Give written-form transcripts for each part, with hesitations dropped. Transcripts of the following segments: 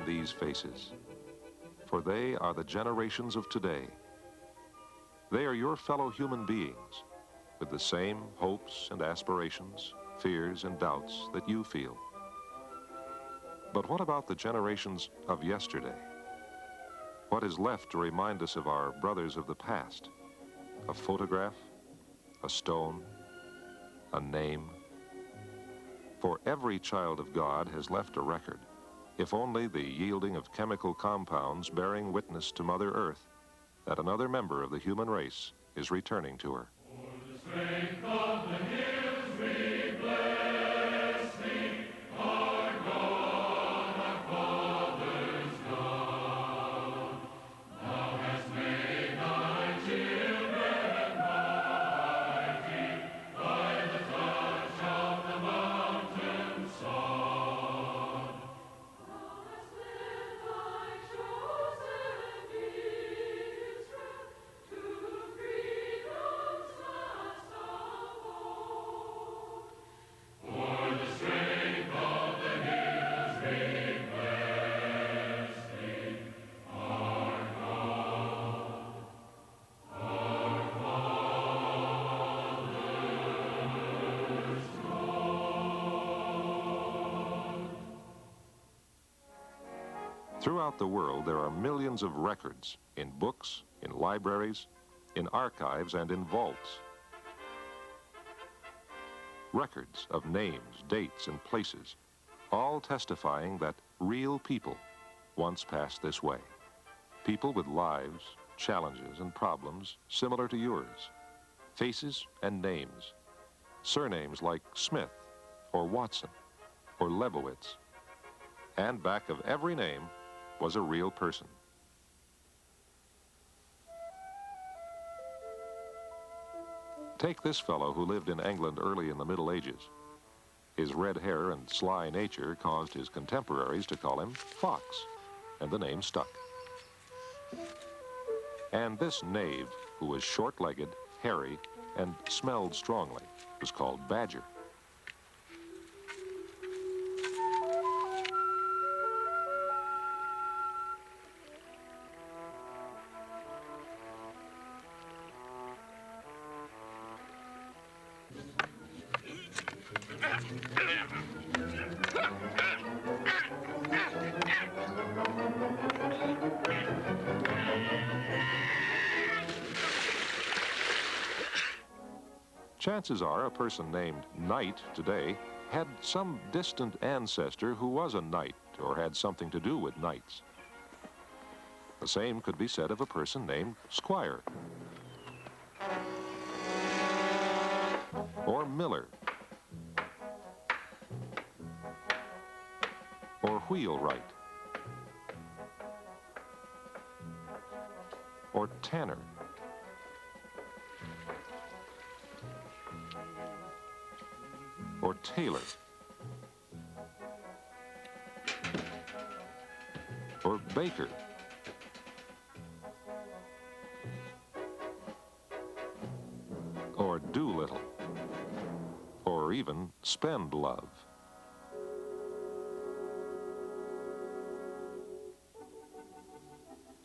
behind these faces, for they are the generations of today. They are your fellow human beings with the same hopes and aspirations, fears and doubts that you feel. But what about the generations of yesterday? What is left to remind us of our brothers of the past? A photograph, a stone, a name? For every child of God has left a record, if only the yielding of chemical compounds bearing witness to Mother Earth that another member of the human race is returning to her. Throughout the world, there are millions of records in books, in libraries, in archives, and in vaults. Records of names, dates, and places, all testifying that real people once passed this way. People with lives, challenges, and problems similar to yours. Faces and names. Surnames like Smith, or Watson, or Lebowitz. And back of every name was a real person. Take this fellow who lived in England early in the Middle Ages. His red hair and sly nature caused his contemporaries to call him Fox, and the name stuck. And this knave, who was short-legged, hairy, and smelled strongly, was called Badger. Chances are a person named Knight today had some distant ancestor who was a knight or had something to do with knights. The same could be said of a person named Squire or Miller or Wheelwright or Tanner or Taylor or Baker or Doolittle or even Spendlove.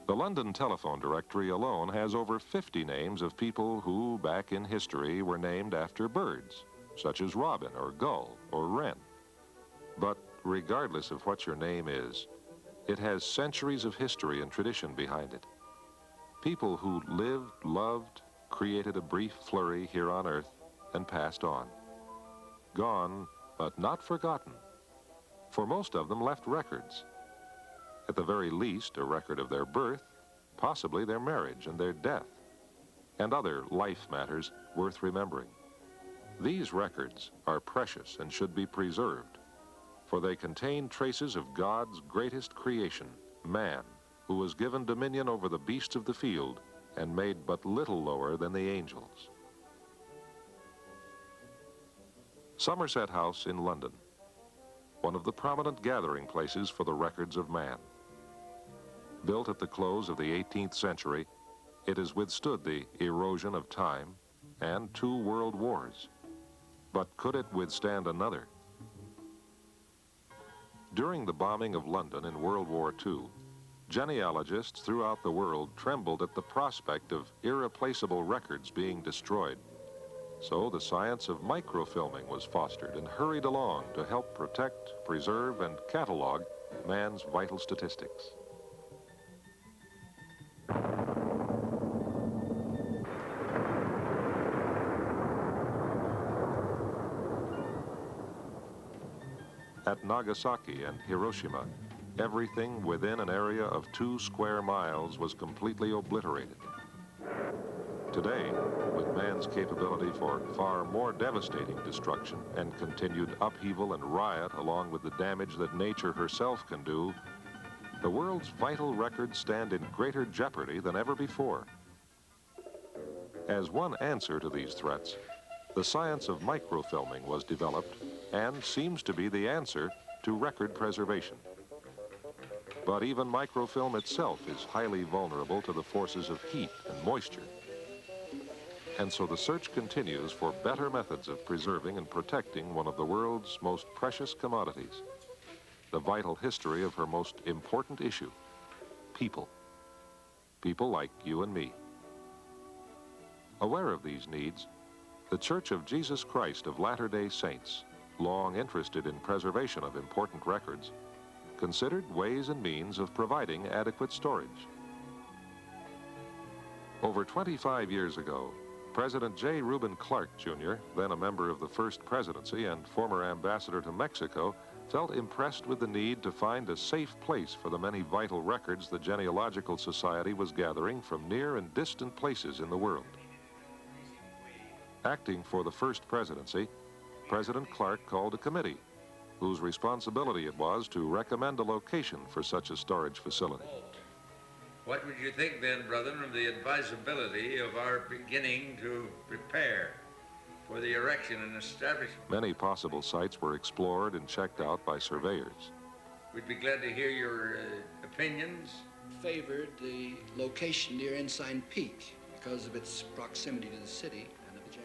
The London telephone directory alone has over 50 names of people who, back in history, were named after birds, such as robin or gull or wren. But regardless of what your name is, it has centuries of history and tradition behind it. People who lived, loved, created a brief flurry here on Earth and passed on. Gone, but not forgotten. For most of them left records. At the very least, a record of their birth, possibly their marriage and their death, and other life matters worth remembering. These records are precious and should be preserved, for they contain traces of God's greatest creation, man, who was given dominion over the beasts of the field and made but little lower than the angels. Somerset House in London, one of the prominent gathering places for the records of man. Built at the close of the 18th century, it has withstood the erosion of time and 2 world wars. But could it withstand another? During the bombing of London in World War II, genealogists throughout the world trembled at the prospect of irreplaceable records being destroyed. So the science of microfilming was fostered and hurried along to help protect, preserve, and catalog man's vital statistics. At Nagasaki and Hiroshima, everything within an area of 2 square miles was completely obliterated. Today, with man's capability for far more devastating destruction and continued upheaval and riot along with the damage that nature herself can do, the world's vital records stand in greater jeopardy than ever before. As one answer to these threats, the science of microfilming was developed and seems to be the answer to record preservation. But even microfilm itself is highly vulnerable to the forces of heat and moisture. And so the search continues for better methods of preserving and protecting one of the world's most precious commodities, the vital history of her most important issue, people. People like you and me. Aware of these needs, the Church of Jesus Christ of Latter-day Saints, long interested in preservation of important records, considered ways and means of providing adequate storage. Over 25 years ago, President J. Reuben Clark, Jr., then a member of the First Presidency and former ambassador to Mexico, felt impressed with the need to find a safe place for the many vital records the Genealogical Society was gathering from near and distant places in the world. Acting for the First Presidency, President Clark called a committee whose responsibility it was to recommend a location for such a storage facility. What would you think then, brethren, of the advisability of our beginning to prepare for the erection and establishment? Many possible sites were explored and checked out by surveyors. We'd be glad to hear your opinions. Favored the location near Ensign Peak because of its proximity to the city.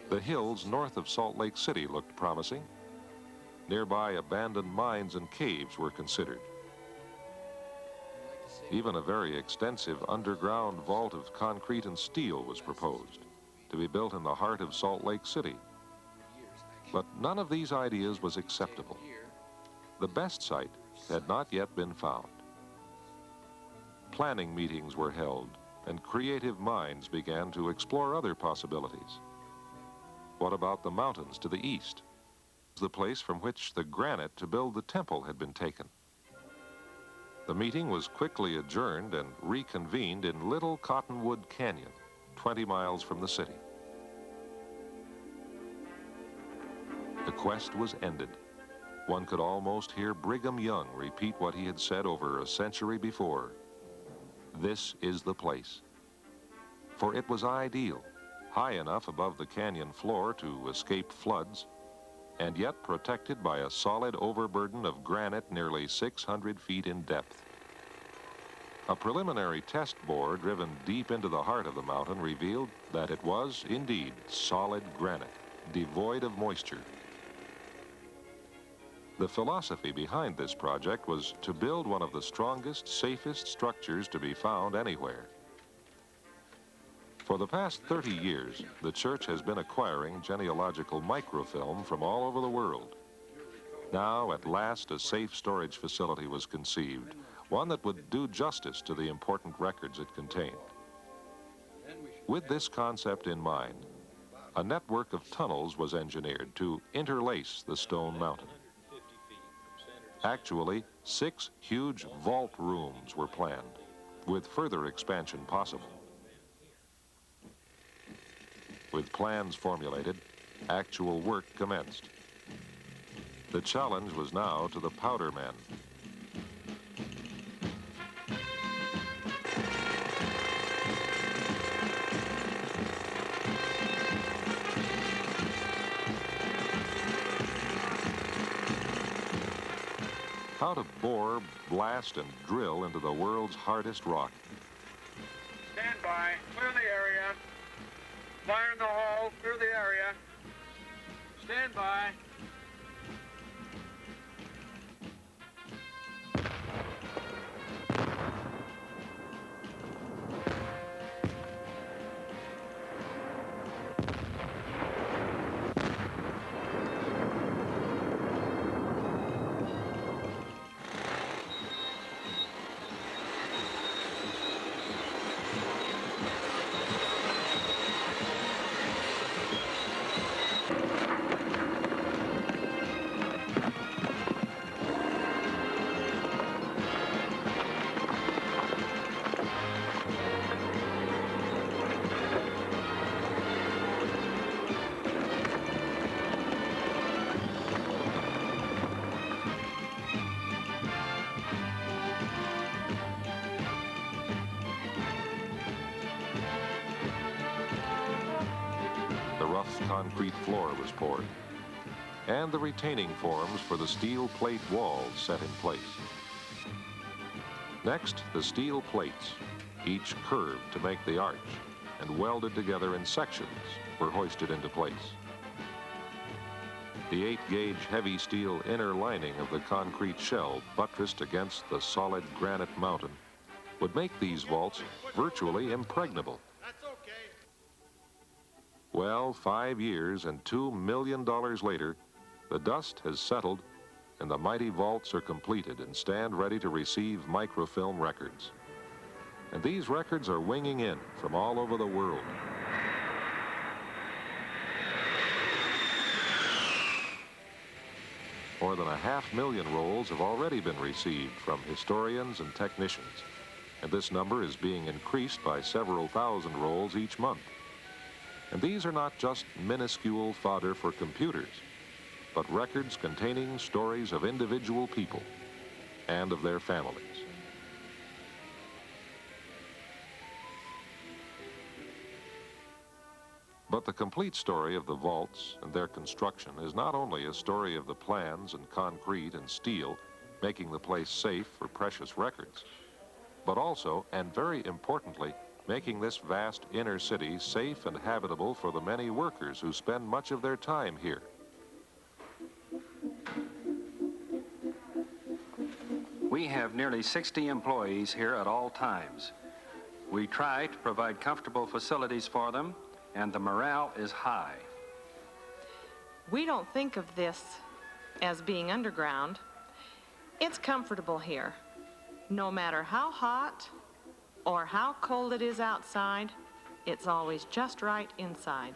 The hills north of Salt Lake City looked promising. Nearby abandoned mines and caves were considered. Even a very extensive underground vault of concrete and steel was proposed to be built in the heart of Salt Lake City. But none of these ideas was acceptable. The best site had not yet been found. Planning meetings were held, and creative minds began to explore other possibilities. What about the mountains to the east? The place from which the granite to build the temple had been taken. The meeting was quickly adjourned and reconvened in Little Cottonwood Canyon, 20 miles from the city. The quest was ended. One could almost hear Brigham Young repeat what he had said over a century before. This is the place. For it was ideal, high enough above the canyon floor to escape floods, and yet protected by a solid overburden of granite nearly 600 feet in depth. A preliminary test bore driven deep into the heart of the mountain revealed that it was indeed solid granite, devoid of moisture. The philosophy behind this project was to build one of the strongest, safest structures to be found anywhere. For the past 30 years, the church has been acquiring genealogical microfilm from all over the world. Now, at last, a safe storage facility was conceived, one that would do justice to the important records it contained. With this concept in mind, a network of tunnels was engineered to interlace the stone mountain. Actually, 6 huge vault rooms were planned, with further expansion possible. With plans formulated, actual work commenced. The challenge was now to the powder men. How to bore, blast, and drill into the world's hardest rock. Stand by, clear the area. Fire in the hole, clear the area. Stand by. rough concrete floor was poured, and the retaining forms for the steel plate walls set in place. Next, the steel plates, each curved to make the arch and welded together in sections, were hoisted into place. The 8-gauge heavy steel inner lining of the concrete shell buttressed against the solid granite mountain would make these vaults virtually impregnable. Well, 5 years and $2 million later, the dust has settled and the mighty vaults are completed and stand ready to receive microfilm records. And these records are winging in from all over the world. More than 500,000 rolls have already been received from historians and technicians, and this number is being increased by several thousand rolls each month. And these are not just minuscule fodder for computers, but records containing stories of individual people and of their families. But the complete story of the vaults and their construction is not only a story of the plans and concrete and steel making the place safe for precious records, but also, and very importantly, making this vast inner city safe and habitable for the many workers who spend much of their time here. We have nearly 60 employees here at all times. We try to provide comfortable facilities for them, and the morale is high. We don't think of this as being underground. It's comfortable here. No matter how hot or how cold it is outside, it's always just right inside.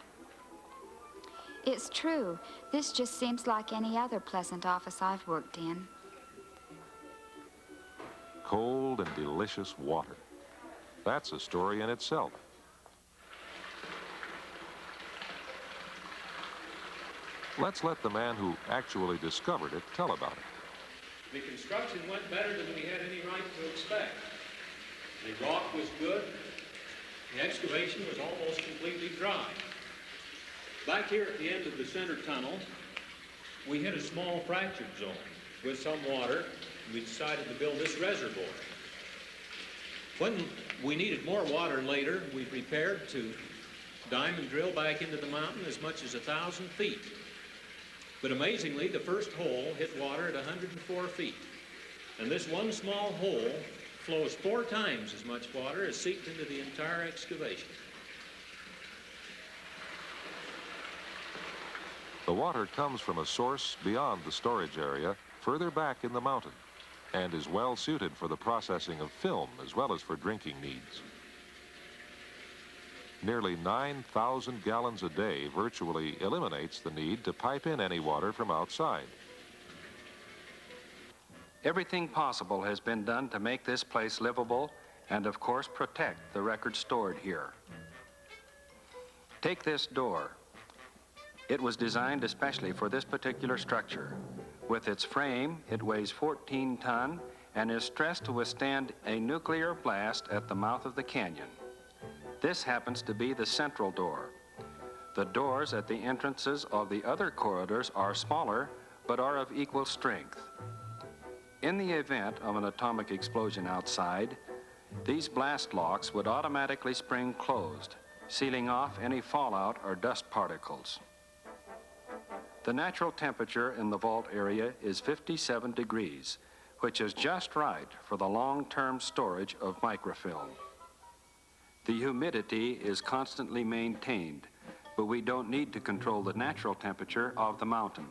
It's true. This just seems like any other pleasant office I've worked in. Cold and delicious water. That's a story in itself. Let's let the man who actually discovered it tell about it. The construction went better than we had any right to expect. The rock was good. The excavation was almost completely dry. Back here at the end of the center tunnel, we hit a small fractured zone. With some water, we decided to build this reservoir. When we needed more water later, we prepared to diamond drill back into the mountain as much as 1,000 feet. But amazingly, the first hole hit water at 104 feet. And this one small hole flows 4 times as much water as seeped into the entire excavation. The water comes from a source beyond the storage area, further back in the mountain, and is well suited for the processing of film as well as for drinking needs. Nearly 9,000 gallons a day virtually eliminates the need to pipe in any water from outside. Everything possible has been done to make this place livable and, of course, protect the records stored here. Take this door. It was designed especially for this particular structure. With its frame, it weighs 14 tons and is stressed to withstand a nuclear blast at the mouth of the canyon. This happens to be the central door. The doors at the entrances of the other corridors are smaller, but are of equal strength. In the event of an atomic explosion outside, these blast locks would automatically spring closed, sealing off any fallout or dust particles. The natural temperature in the vault area is 57 degrees, which is just right for the long-term storage of microfilm. The humidity is constantly maintained, but we don't need to control the natural temperature of the mountain.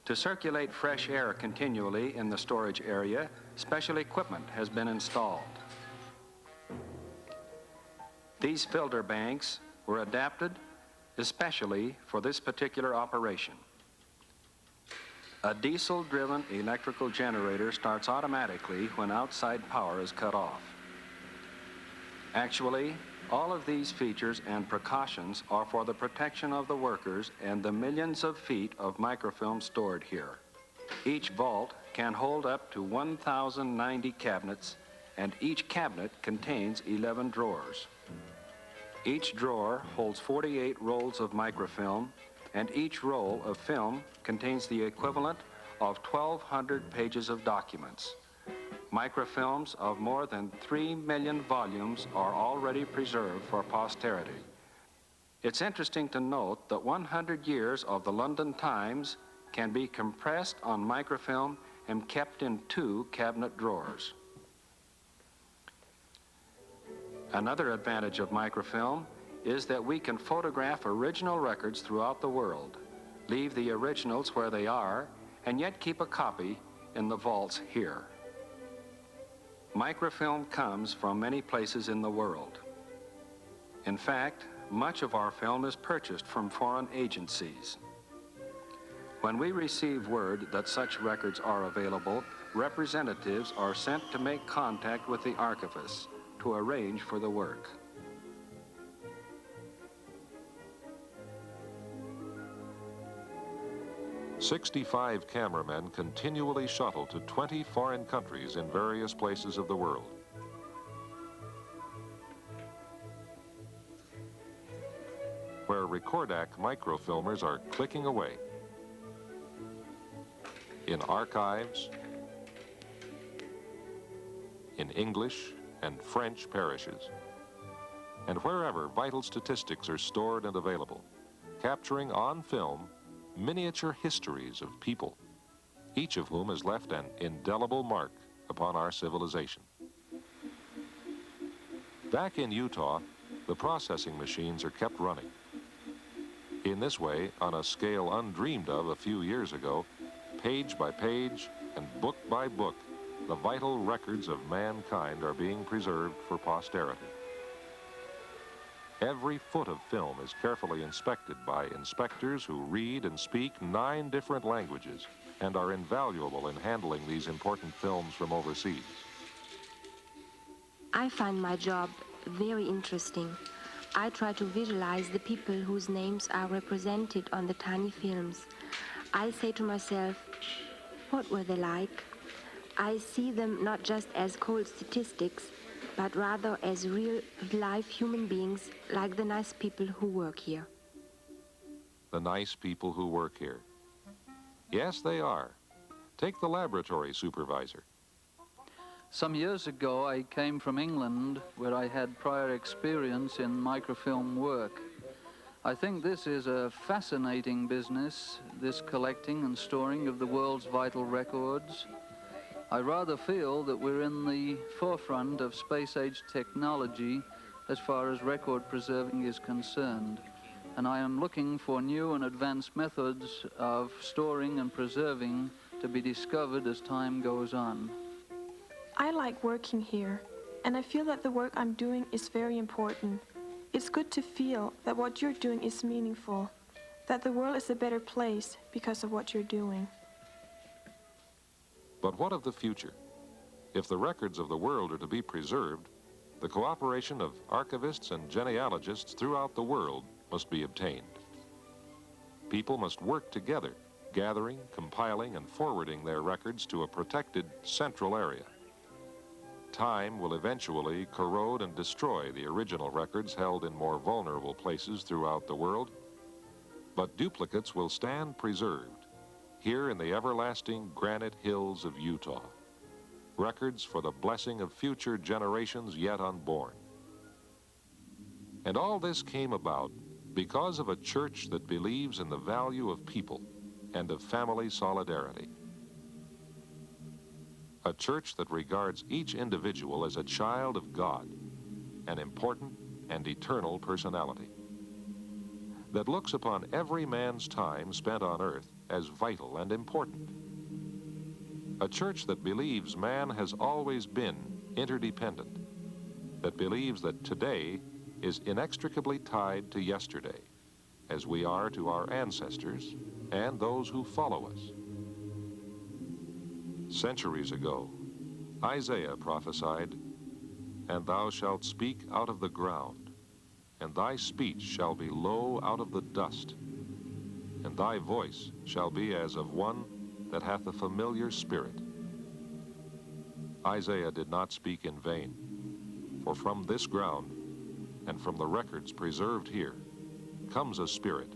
To circulate fresh air continually in the storage area, special equipment has been installed. These filter banks were adapted especially for this particular operation. A diesel-driven electrical generator starts automatically when outside power is cut off. Actually, all of these features and precautions are for the protection of the workers and the millions of feet of microfilm stored here. Each vault can hold up to 1,090 cabinets, and each cabinet contains 11 drawers. Each drawer holds 48 rolls of microfilm, and each roll of film contains the equivalent of 1,200 pages of documents. Microfilms of more than 3 million volumes are already preserved for posterity. It's interesting to note that 100 years of the London Times can be compressed on microfilm and kept in 2 cabinet drawers. Another advantage of microfilm is that we can photograph original records throughout the world, leave the originals where they are, and yet keep a copy in the vaults here. Microfilm comes from many places in the world. In fact, much of our film is purchased from foreign agencies. When we receive word that such records are available, representatives are sent to make contact with the archivists to arrange for the work. "65 cameramen continually shuttle to 20 foreign countries in various places of the world. Where Recordac microfilmers are clicking away. In archives, in English and French parishes, and wherever vital statistics are stored and available, capturing on film miniature histories of people, each of whom has left an indelible mark upon our civilization. Back in Utah, the processing machines are kept running. In this way, on a scale undreamed of a few years ago, page by page and book by book, the vital records of mankind are being preserved for posterity. Every foot of film is carefully inspected by inspectors who read and speak 9 different languages and are invaluable in handling these important films from overseas. I find my job very interesting. I try to visualize the people whose names are represented on the tiny films. I say to myself, what were they like? I see them not just as cold statistics, but rather as real, live human beings, like the nice people who work here. The nice people who work here. Yes, they are. Take the laboratory supervisor. Some years ago, I came from England, where I had prior experience in microfilm work. I think this is a fascinating business, this collecting and storing of the world's vital records. I rather feel that we're in the forefront of space-age technology as far as record preserving is concerned, and I am looking for new and advanced methods of storing and preserving to be discovered as time goes on. I like working here, and I feel that the work I'm doing is very important. It's good to feel that what you're doing is meaningful, that the world is a better place because of what you're doing. But what of the future? If the records of the world are to be preserved, the cooperation of archivists and genealogists throughout the world must be obtained. People must work together, gathering, compiling, and forwarding their records to a protected central area. Time will eventually corrode and destroy the original records held in more vulnerable places throughout the world, but duplicates will stand preserved here in the everlasting granite hills of Utah, records for the blessing of future generations yet unborn. And all this came about because of a church that believes in the value of people and of family solidarity. A church that regards each individual as a child of God, an important and eternal personality, that looks upon every man's time spent on earth as vital and important. A church that believes man has always been interdependent, that believes that today is inextricably tied to yesterday, as we are to our ancestors and those who follow us. Centuries ago, Isaiah prophesied, "And thou shalt speak out of the ground, and thy speech shall be low out of the dust, and thy voice shall be as of one that hath a familiar spirit." Isaiah did not speak in vain, for from this ground and from the records preserved here, comes a spirit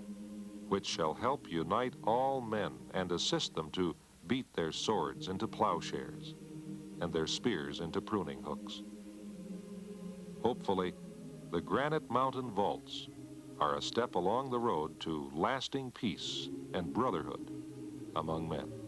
which shall help unite all men and assist them to beat their swords into plowshares and their spears into pruning hooks. Hopefully, the granite mountain vaults are a step along the road to lasting peace and brotherhood among men.